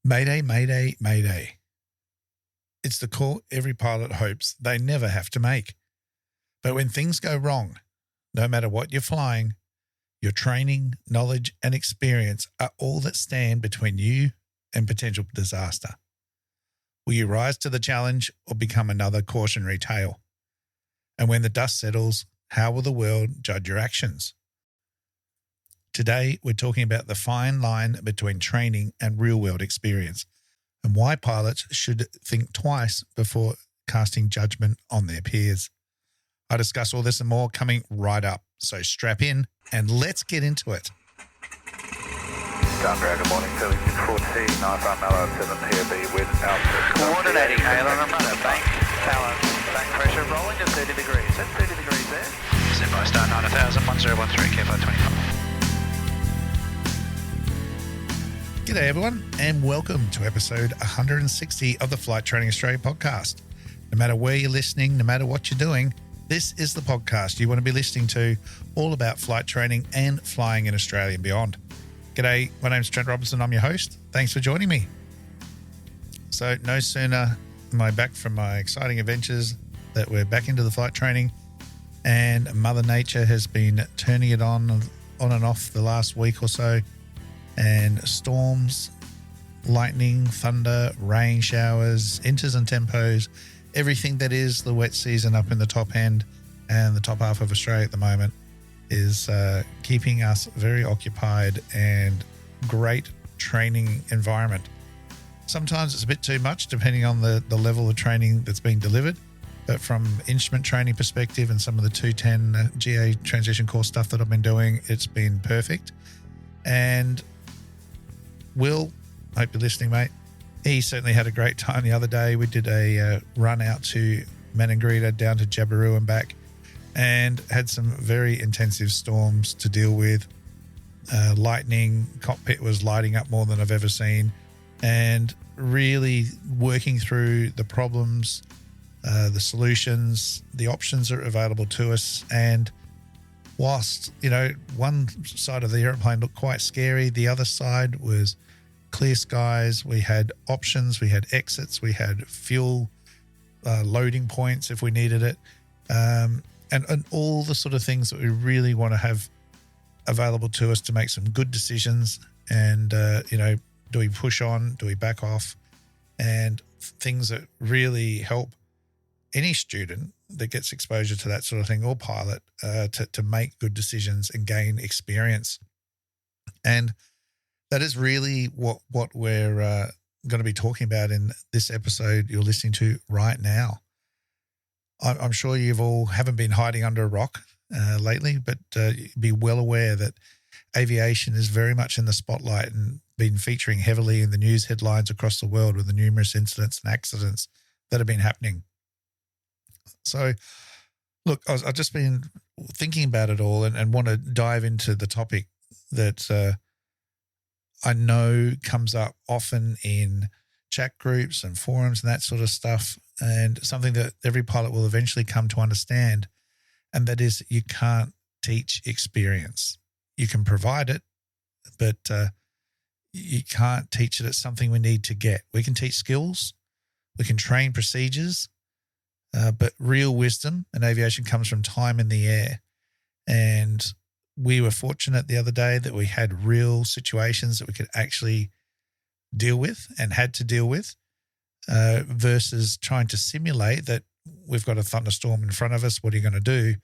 Mayday, mayday, mayday. It's the call every pilot hopes they never have to make. But when things go wrong, no matter what you're flying, your training, knowledge, and experience are all that stand between you and potential disaster. Will you rise to the challenge or become another cautionary tale? And when the dust settles, how will the world judge your actions? Today, we're talking about the fine line between training and real-world experience and why pilots should think twice before casting judgment on their peers. I discuss all this and more coming right up, so strap in and let's get into it. Good morning, 3614, 95 Mallow 7 POB with altitude. Coordinating, Halen, I'm running bank. Tower, bank pressure rolling to 30 degrees. That's 30 degrees there. Set by star 9000, 1013, Kepler 25. G'day everyone and welcome to episode 160 of the Flight Training Australia podcast. No matter where you're listening, no matter what you're doing, this is the podcast you want to be listening to, all about flight training and flying in Australia and beyond. G'day, my name's Trent Robinson, I'm your host. Thanks for joining me. So no sooner am I back from my exciting adventures that we're back into the flight training, and Mother Nature has been turning it on and off the last week or so. And storms, lightning, thunder, rain showers, inters and tempos, everything that is the wet season up in the top end and the top half of Australia at the moment is keeping us very occupied and great training environment. Sometimes it's a bit too much depending on the level of training that's being delivered, but from instrument training perspective and some of the 210 GA transition course stuff that I've been doing, it's been perfect. And Will, hope you're listening, mate. He certainly had a great time the other day. We did a run out to Maningrida down to Jabiru and back and had some very intensive storms to deal with. Lightning, cockpit was lighting up more than I've ever seen, and really working through the problems, the solutions, the options that are available to us. And whilst, one side of the airplane looked quite scary, the other side was clear skies. We had options, we had exits, we had fuel loading points if we needed it, and all the sort of things that we really want to have available to us to make some good decisions. And, do we push on? Do we back off? And things that really help any student that gets exposure to that sort of thing, or pilot, to make good decisions and gain experience. And that is really what we're going to be talking about in this episode you're listening to right now. I'm sure you've all haven't been hiding under a rock lately, but be well aware that aviation is very much in the spotlight and been featuring heavily in the news headlines across the world with the numerous incidents and accidents that have been happening. So, look, I've just been thinking about it all and want to dive into the topic that I know comes up often in chat groups and forums and that sort of stuff, and something that every pilot will eventually come to understand, and that is you can't teach experience. You can provide it, but you can't teach it. It's something we need to get. We can teach skills, we can train procedures, but real wisdom in aviation comes from time in the air. And we were fortunate the other day that we had real situations that we could actually deal with and had to deal with, versus trying to simulate that we've got a thunderstorm in front of us. What are you going to do?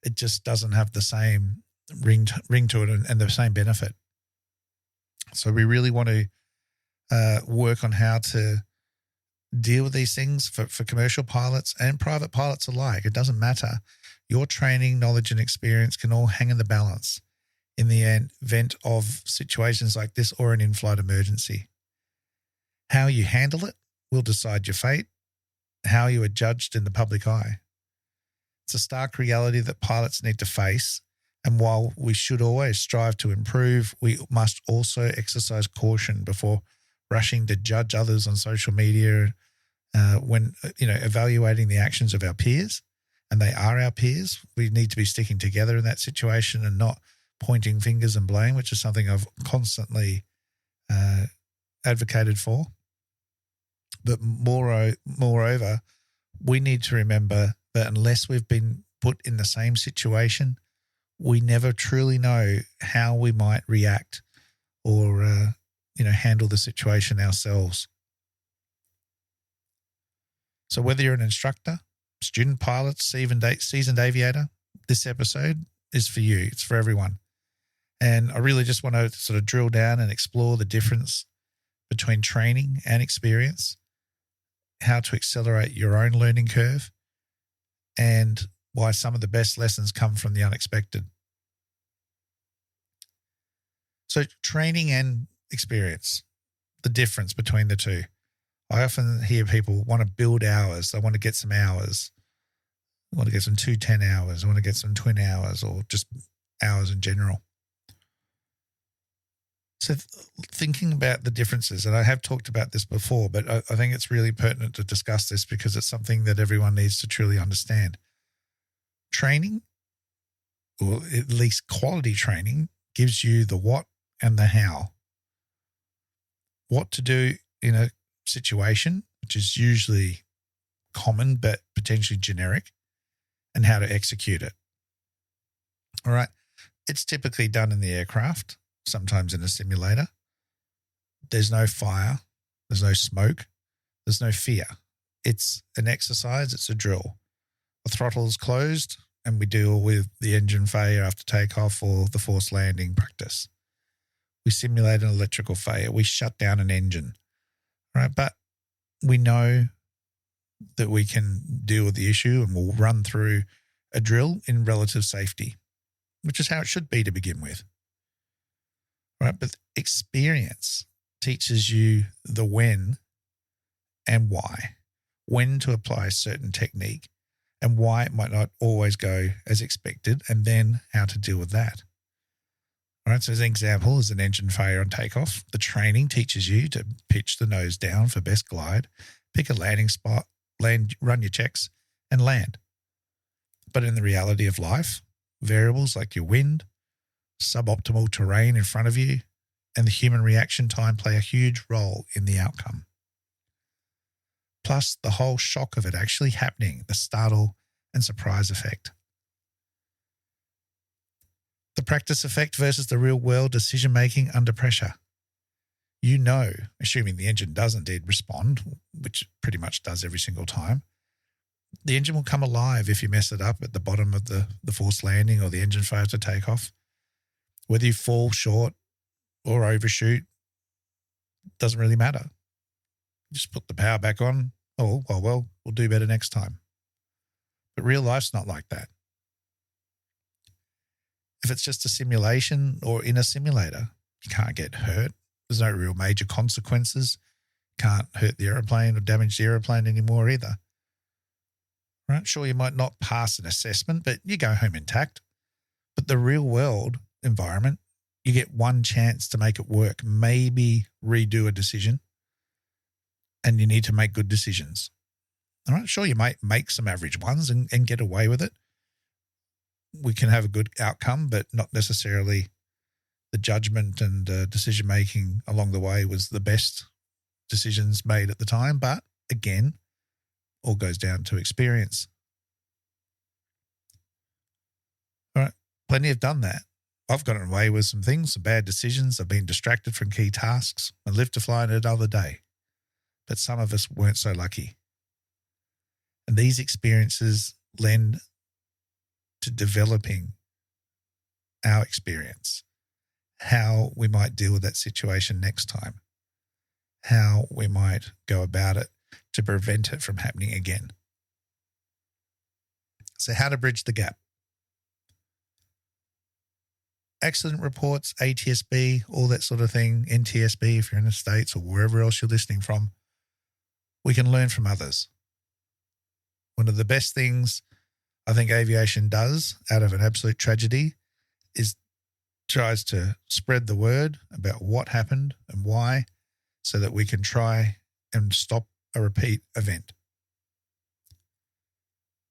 It just doesn't have the same ring to it and the same benefit. So we really want to work on how to deal with these things for commercial pilots and private pilots alike. It doesn't matter. Your training, knowledge, and experience can all hang in the balance in the event of situations like this or an in-flight emergency. How you handle it will decide your fate, how you are judged in the public eye. It's a stark reality that pilots need to face, and while we should always strive to improve, we must also exercise caution before rushing to judge others on social media when evaluating the actions of our peers, and they are our peers. We need to be sticking together in that situation and not pointing fingers and blame, which is something I've constantly advocated for. But moreover, we need to remember that unless we've been put in the same situation, we never truly know how we might react or, handle the situation ourselves. So whether you're an instructor, student pilot, seasoned aviator, this episode is for you. It's for everyone. And I really just want to sort of drill down and explore the difference between training and experience, how to accelerate your own learning curve, and why some of the best lessons come from the unexpected. So training and experience, the difference between the two. I often hear people want to build hours. They want to get some hours. They want to get some 210 hours. They want to get some twin hours or just hours in general. So thinking about the differences, and I have talked about this before, but I think it's really pertinent to discuss this because it's something that everyone needs to truly understand. Training, or at least quality training, gives you the what and the how. What to do in a situation, which is usually common but potentially generic, and how to execute it. All right. It's typically done in the aircraft, sometimes in a simulator. There's no fire. There's no smoke. There's no fear. It's an exercise. It's a drill. The throttle is closed and we deal with the engine failure after takeoff or the forced landing practice. We simulate an electrical failure. We shut down an engine, right? But we know that we can deal with the issue and we'll run through a drill in relative safety, which is how it should be to begin with, right? But experience teaches you the when and why, when to apply a certain technique and why it might not always go as expected, and then how to deal with that. All right, so as an example, as an engine failure on takeoff, the training teaches you to pitch the nose down for best glide, pick a landing spot, land, run your checks, and land. But in the reality of life, variables like your wind, suboptimal terrain in front of you, and the human reaction time play a huge role in the outcome. Plus the whole shock of it actually happening, the startle and surprise effect. The practice effect versus the real world decision-making under pressure. You know, assuming the engine does indeed respond, which it pretty much does every single time, the engine will come alive if you mess it up at the bottom of the forced landing or the engine fails to take off. Whether you fall short or overshoot, doesn't really matter. Just put the power back on. Oh, well, we'll do better next time. But real life's not like that. If it's just a simulation or in a simulator, you can't get hurt. There's no real major consequences. Can't hurt the airplane or damage the airplane anymore either. Right? Sure, you might not pass an assessment, but you go home intact. But the real world environment, you get one chance to make it work, maybe redo a decision, and you need to make good decisions. All right, sure, you might make some average ones and get away with it. We can have a good outcome, but not necessarily the judgment and decision-making along the way was the best decisions made at the time. But again, all goes down to experience. All right, plenty have done that. I've gotten away with some things, some bad decisions. I've been distracted from key tasks and lived to fly another day. But some of us weren't so lucky. And these experiences lend to developing our experience, how we might deal with that situation next time, how we might go about it to prevent it from happening again. So how to bridge the gap. Accident reports, ATSB, all that sort of thing, NTSB if you're in the States or wherever else you're listening from, we can learn from others. One of the best things I think aviation does out of an absolute tragedy is tries to spread the word about what happened and why so that we can try and stop a repeat event.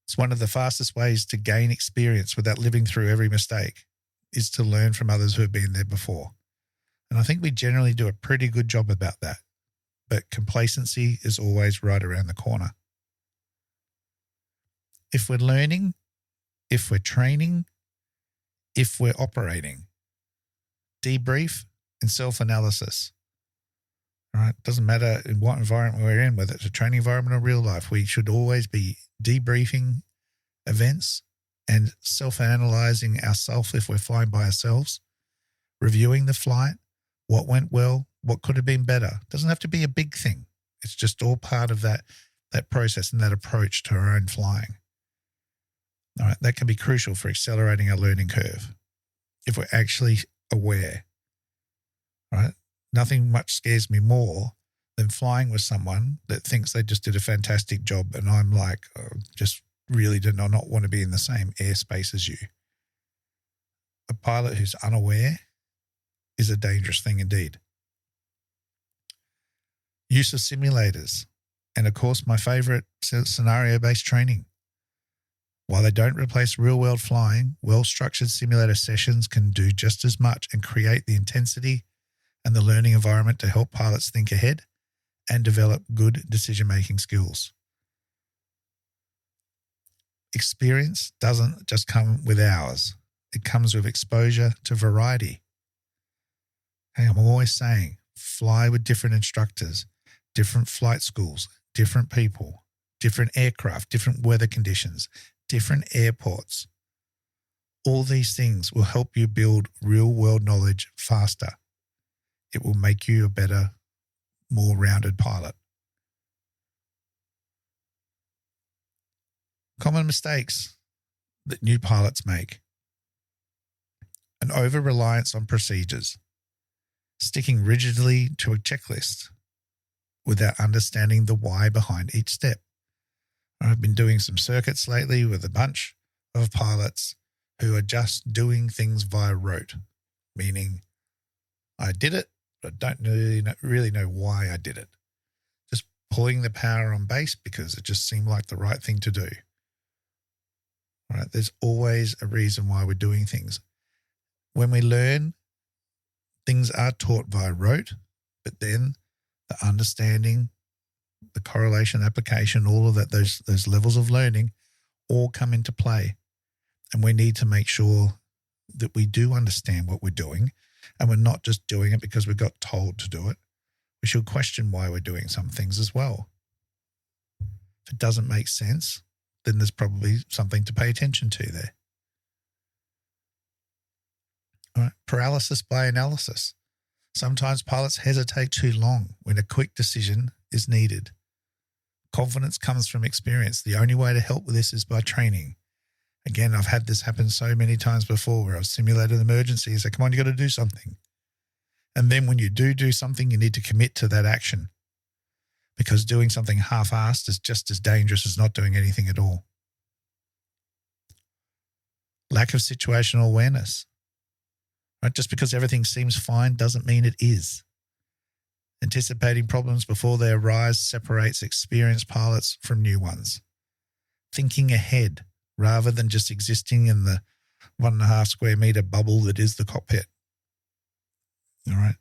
It's one of the fastest ways to gain experience without living through every mistake is to learn from others who have been there before. And I think we generally do a pretty good job about that. But complacency is always right around the corner. If we're learning, if we're training, if we're operating, debrief and self-analysis. All right, doesn't matter in what environment we're in, whether it's a training environment or real life, we should always be debriefing events and self-analyzing ourselves if we're flying by ourselves, reviewing the flight, what went well, what could have been better. It doesn't have to be a big thing. It's just all part of that process and that approach to our own flying. All right, that can be crucial for accelerating our learning curve if we're actually aware. All right, nothing much scares me more than flying with someone that thinks they just did a fantastic job, and I'm like, just really do not want to be in the same airspace as you. A pilot who's unaware is a dangerous thing indeed. Use of simulators, and of course my favorite, scenario-based training. While they don't replace real-world flying, well-structured simulator sessions can do just as much and create the intensity and the learning environment to help pilots think ahead and develop good decision-making skills. Experience doesn't just come with hours. It comes with exposure to variety. Hey, I'm always saying, fly with different instructors, different flight schools, different people, different aircraft, different weather conditions, different airports. All these things will help you build real-world knowledge faster. It will make you a better, more rounded pilot. Common mistakes that new pilots make. An over-reliance on procedures. Sticking rigidly to a checklist without understanding the why behind each step. I've been doing some circuits lately with a bunch of pilots who are just doing things via rote, meaning I did it, but I don't really know why I did it. Just pulling the power on base because it just seemed like the right thing to do. All right, there's always a reason why we're doing things. When we learn, things are taught via rote, but then the understanding, the correlation, application, all of that, those levels of learning all come into play. And we need to make sure that we do understand what we're doing and we're not just doing it because we got told to do it. We should question why we're doing some things as well. If it doesn't make sense, then there's probably something to pay attention to there. All right. Paralysis by analysis. Sometimes pilots hesitate too long when a quick decision is needed. Confidence comes from experience. The only way to help with this is by training. Again, I've had this happen so many times before where I've simulated an emergency and said, come on, you got to do something. And then when you do something, you need to commit to that action because doing something half-assed is just as dangerous as not doing anything at all. Lack of situational awareness. Right? Just because everything seems fine doesn't mean it is. Anticipating problems before they arise separates experienced pilots from new ones. Thinking ahead rather than just existing in the 1.5 square meter bubble that is the cockpit. All right.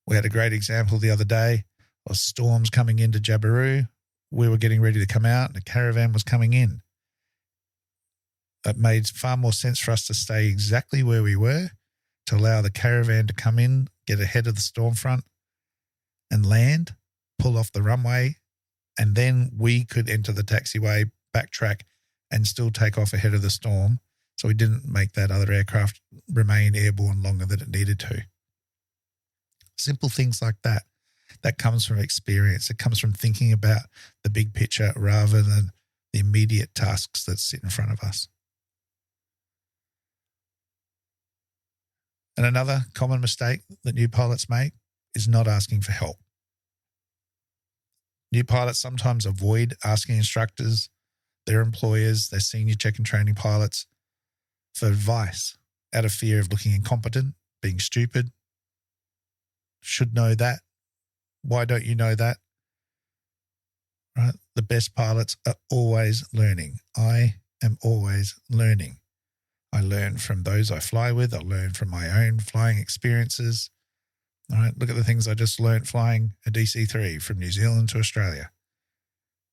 We had a great example the other day of storms coming into Jabiru. We were getting ready to come out and a caravan was coming in. It made far more sense for us to stay exactly where we were, to allow the caravan to come in, get ahead of the storm front and land, pull off the runway, and then we could enter the taxiway, backtrack, and still take off ahead of the storm. So we didn't make that other aircraft remain airborne longer than it needed to. Simple things like that. That comes from experience. It comes from thinking about the big picture rather than the immediate tasks that sit in front of us. And another common mistake that new pilots make is not asking for help. New pilots sometimes avoid asking instructors, their employers, their senior check and training pilots for advice out of fear of looking incompetent, being stupid. Should know that. Why don't you know that? Right? The best pilots are always learning. I am always learning. I learn from those I fly with. I learn from my own flying experiences. All right, look at the things I just learned flying a DC-3 from New Zealand to Australia.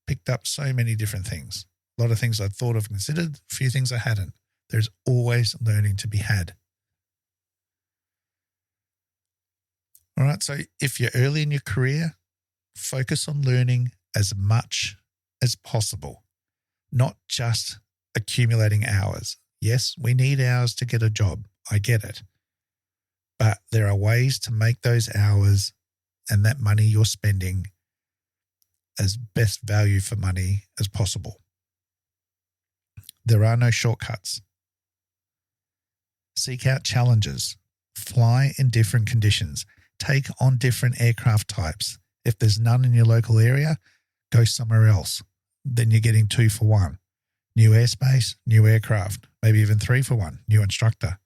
Picked up so many different things. A lot of things I'd thought of and considered, a few things I hadn't. There's always learning to be had. All right, so if you're early in your career, focus on learning as much as possible, not just accumulating hours. Yes, we need hours to get a job. I get it. But there are ways to make those hours and that money you're spending as best value for money as possible. There are no shortcuts. Seek out challenges. Fly in different conditions. Take on different aircraft types. If there's none in your local area, go somewhere else. Then you're getting 2 for 1. New airspace, new aircraft, maybe even 3 for 1, new instructor.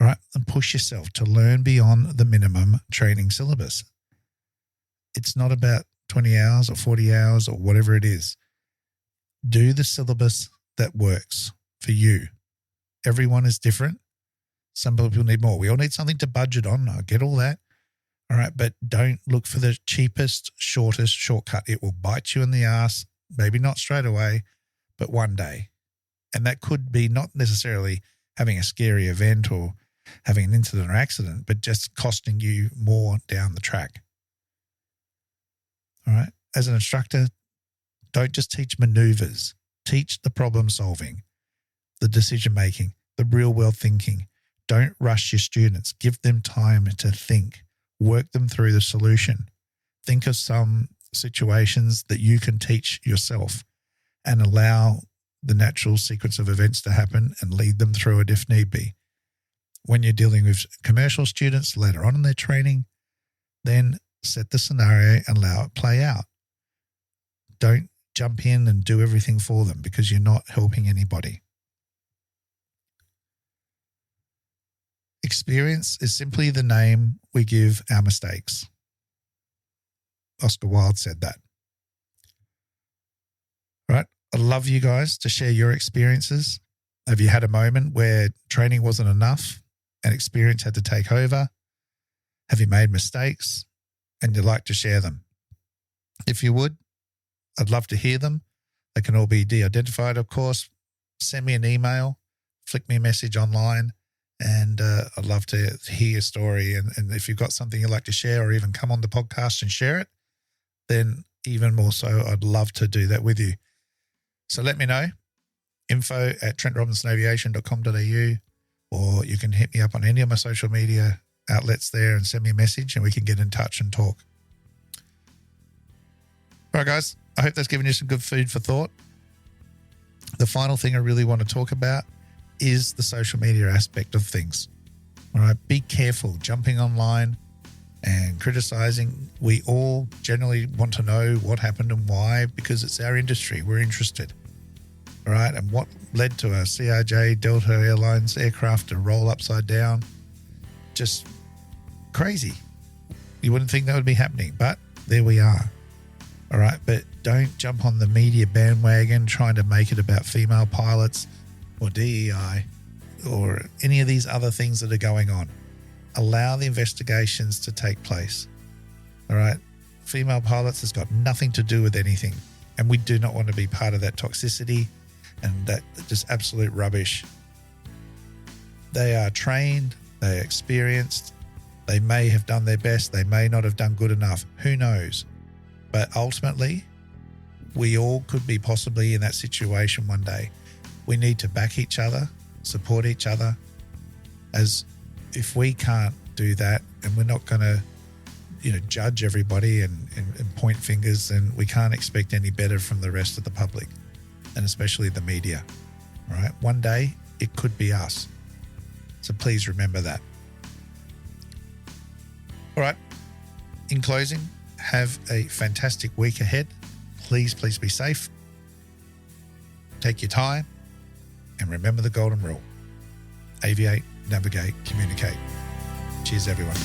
All right, and push yourself to learn beyond the minimum training syllabus. It's not about 20 hours or 40 hours or whatever it is. Do the syllabus that works for you. Everyone is different. Some people need more. We all need something to budget on. I get all that. All right, but don't look for the cheapest, shortest shortcut. It will bite you in the ass, maybe not straight away, but one day. And that could be not necessarily having a scary event or having an incident or accident, but just costing you more down the track. All right. As an instructor, don't just teach maneuvers. Teach the problem solving, the decision making, the real world thinking. Don't rush your students. Give them time to think. Work them through the solution. Think of some situations that you can teach yourself and allow the natural sequence of events to happen and lead them through it if need be. When you're dealing with commercial students later on in their training, then set the scenario and allow it play out. Don't jump in and do everything for them because you're not helping anybody. Experience is simply the name we give our mistakes. Oscar Wilde said that. All right. I'd love you guys to share your experiences. Have you had a moment where training wasn't enough and experience had to take over? Have you made mistakes and you'd like to share them? If you would, I'd love to hear them. They can all be de-identified, of course. Send me an email, flick me a message online, and I'd love to hear your story. And if you've got something you'd like to share or even come on the podcast and share it, then even more so, I'd love to do that with you. So let me know, info@trentrobinsonaviation.com.au, or you can hit me up on any of my social media outlets there and send me a message and we can get in touch and talk. All right, guys, I hope that's given you some good food for thought. The final thing I really want to talk about is the social media aspect of things. All right, be careful jumping online and criticizing. We all generally want to know what happened and why because it's our industry. We're interested. All right, and what led to a CRJ Delta Airlines aircraft to roll upside down? Just crazy. You wouldn't think that would be happening, but there we are. All right, but don't jump on the media bandwagon trying to make it about female pilots or DEI or any of these other things that are going on. Allow the investigations to take place. All right, female pilots has got nothing to do with anything, and we do not want to be part of that toxicity and that just absolute rubbish. They are trained, they're experienced, they may have done their best, they may not have done good enough, who knows? But ultimately, we all could be possibly in that situation one day. We need to back each other, support each other. As if we can't do that and we're not going to, judge everybody and point fingers, then we can't expect any better from the rest of the public and especially the media. All right. One day it could be us. So please remember that. All right. In closing, have a fantastic week ahead. Please be safe. Take your time and remember the golden rule. Aviate, navigate, communicate. Cheers, everyone.